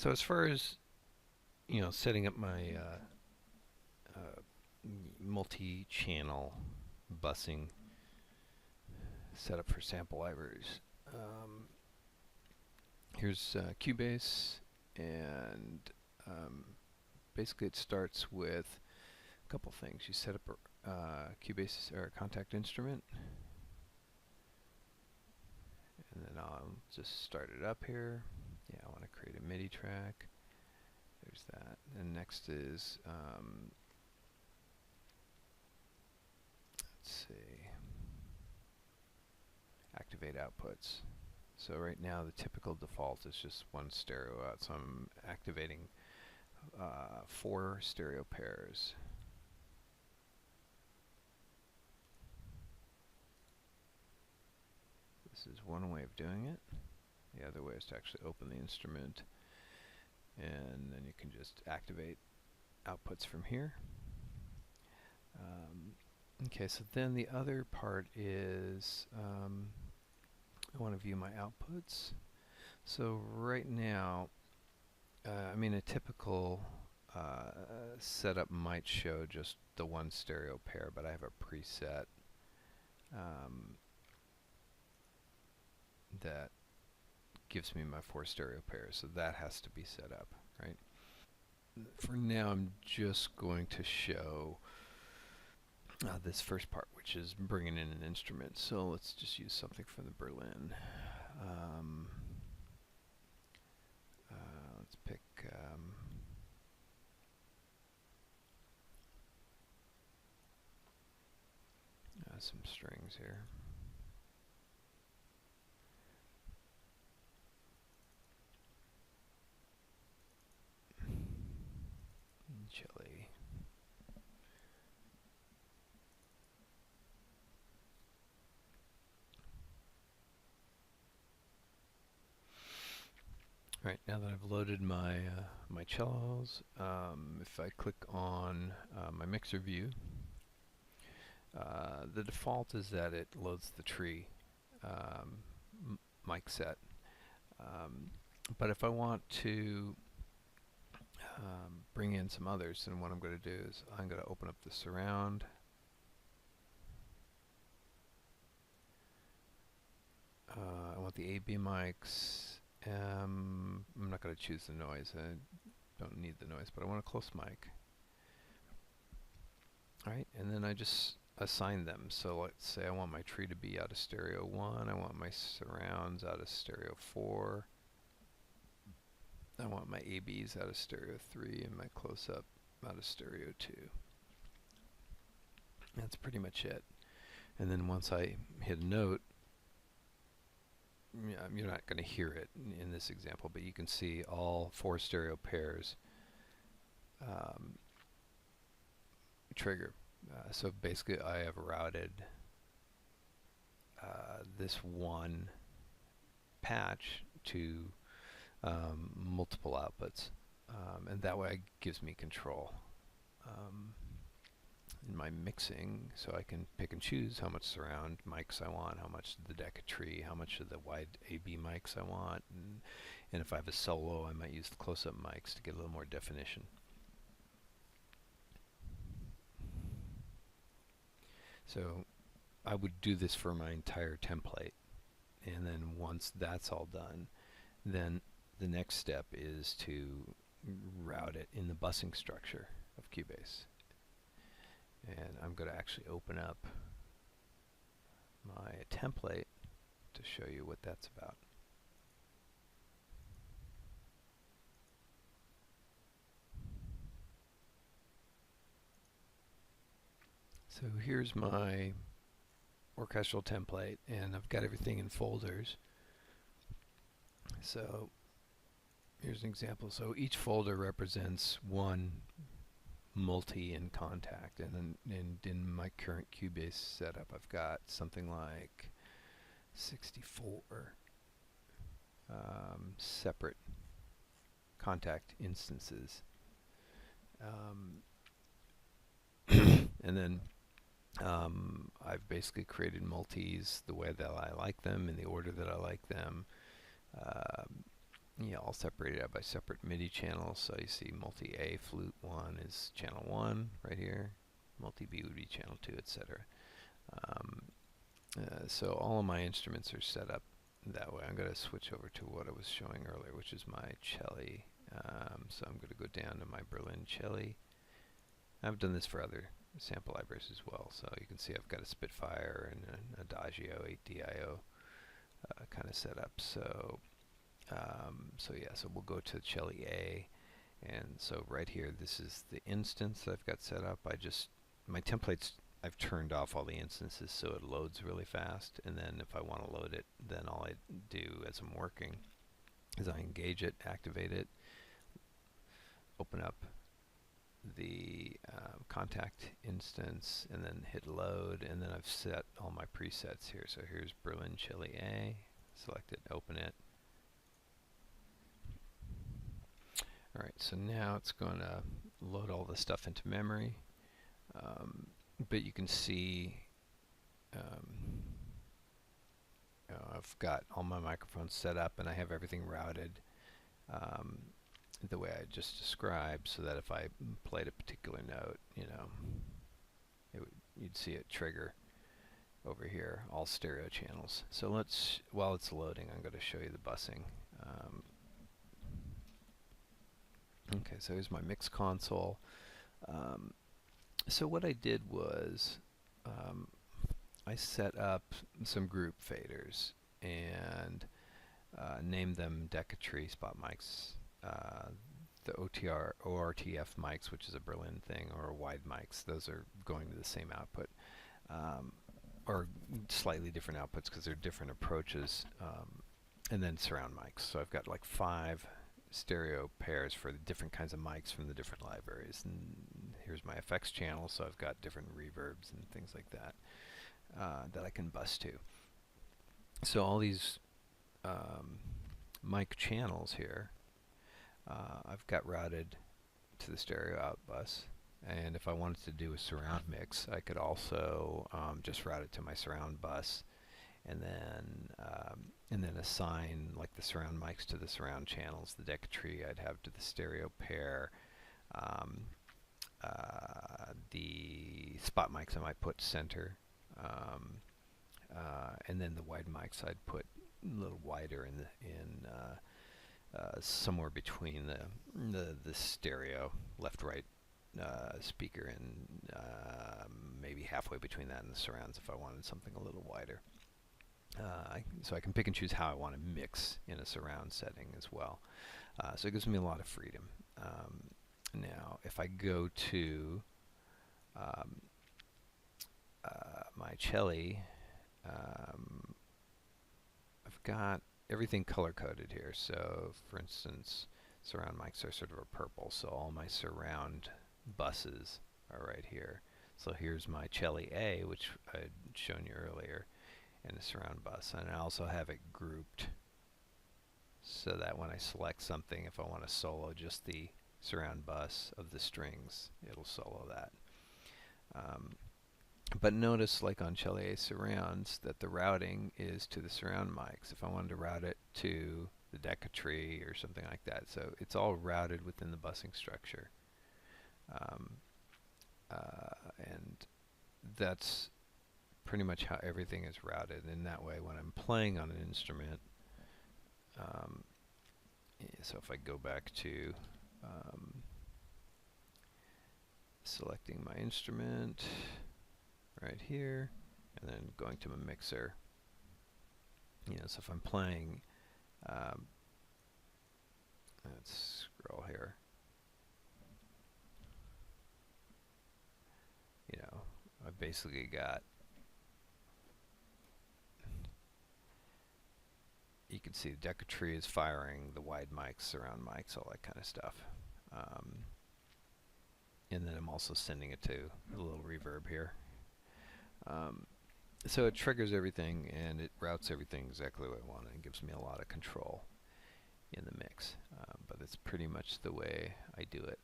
So as far as setting up my multi-channel busing setup for sample libraries, um, here's Cubase, and um, basically it starts with a couple things. You set up a Cubase or a contact instrument, and then I'll just start it up here. Yeah, I want to create a MIDI track. There's that. And next is, let's see, activate outputs. So right now the typical default is just one stereo out. So I'm activating 4 stereo pairs. This is one way of doing it. The other way is to actually open the instrument, and then you can just activate outputs from here. Okay, so then the other part is I want to view my outputs. So right now, a typical setup might show just the one stereo pair, but I have a preset um, that gives me my 4 stereo pairs, so that has to be set up, right? For now, I'm just going to show this first part, which is bringing in an instrument. So let's just use something from the Berlin. Um, let's pick some strings here. Chili. Right, now that I've loaded my my cellos, if I click on my mixer view, the default is that it loads the tree um, mic set. Um, but if I want to bring in some others, then what I'm going to do is I'm going to open up the surround. I want the AB mics. I'm not going to choose the noise. I don't need the noise, but I want a close mic. Alright, and then I just assign them. So let's say I want my tree to be out of stereo 1, I want my surrounds out of stereo 4, I want my ABs out of stereo 3, and my close-up out of stereo 2. That's pretty much it. And then once I hit a note, you're not going to hear it in this example, but you can see all 4 stereo pairs um, trigger. So basically I have routed this one patch to multiple outputs, and that way it gives me control in my mixing, so I can pick and choose how much surround mics I want, how much of the deck of tree, how much of the wide AB mics I want, and if I have a solo, I might use the close-up mics to get a little more definition. So I would do this for my entire template, and then once that's all done, then the next step is to route it in the busing structure of Cubase. And I'm going to actually open up my template to show you what that's about. So here's my orchestral template, and I've got everything in folders. So here's an example. So each folder represents one multi in contact, and in my current Cubase setup, I've got something like 64 separate contact instances. And then I've basically created multis the way that I like them, in the order that I like them. Yeah, all separated out by separate MIDI channels. So you see multi-A flute 1 is channel 1 right here. Multi-B would be channel 2, etc. So all of my instruments are set up that way. I'm going to switch over to what I was showing earlier, which is my cello. So I'm going to go down to my Berlin cello. I've done this for other sample libraries as well. So you can see I've got a Spitfire and an Adagio 8DIO kind of setup. So so we'll go to cello A. And so right here, this is the instance I've got set up. My templates, I've turned off all the instances so it loads really fast. And then if I want to load it, then all I do as I'm working is I engage it, activate it, open up the contact instance, and then hit load. And then I've set all my presets here. So here's Berlin cello A. Select it, open it. Alright, so now it's going to load all the stuff into memory. But you can see I've got all my microphones set up and I have everything routed the way I just described, so that if I played a particular note, you'd see it trigger over here, all stereo channels. So while it's loading, I'm going to show you the busing. Okay, so here's my mix console. So what I did was I set up some group faders and named them Decatree spot mics. The ORTF mics, which is a Berlin thing, or wide mics, those are going to the same output, or slightly different outputs because they're different approaches, and then surround mics. So I've got like 5 stereo pairs for the different kinds of mics from the different libraries. And here's my effects channel, so I've got different reverbs and things like that that I can bus to. So all these mic channels here, I've got routed to the stereo out bus. And if I wanted to do a surround mix, I could also just route it to my surround bus, and then assign like the surround mics to the surround channels. The Decatree I'd have to the stereo pair. The spot mics I might put center, and then the wide mics I'd put a little wider in somewhere between the stereo left-right speaker, and maybe halfway between that and the surrounds if I wanted something a little wider. So I can pick and choose how I want to mix in a surround setting as well. So it gives me a lot of freedom. Now, if I go to my cello, I've got everything color-coded here. So, for instance, surround mics are sort of a purple, so all my surround buses are right here. So here's my cello A, which I'd shown you earlier, and a surround bus. And I also have it grouped so that when I select something, if I want to solo just the surround bus of the strings, it'll solo that. But notice, like on cello A surrounds, that the routing is to the surround mics. If I wanted to route it to the Decatree or something like that, so it's all routed within the busing structure. And that's pretty much how everything is routed. In that way, when I'm playing on an instrument, so if I go back to selecting my instrument right here, and then going to my mixer, so if I'm playing, let's scroll here, I've basically got, you can see the Decatree is firing the wide mics, surround mics, all that kind of stuff. And then I'm also sending it to a little reverb here. So it triggers everything and it routes everything exactly what I want, and gives me a lot of control in the mix. But it's pretty much the way I do it.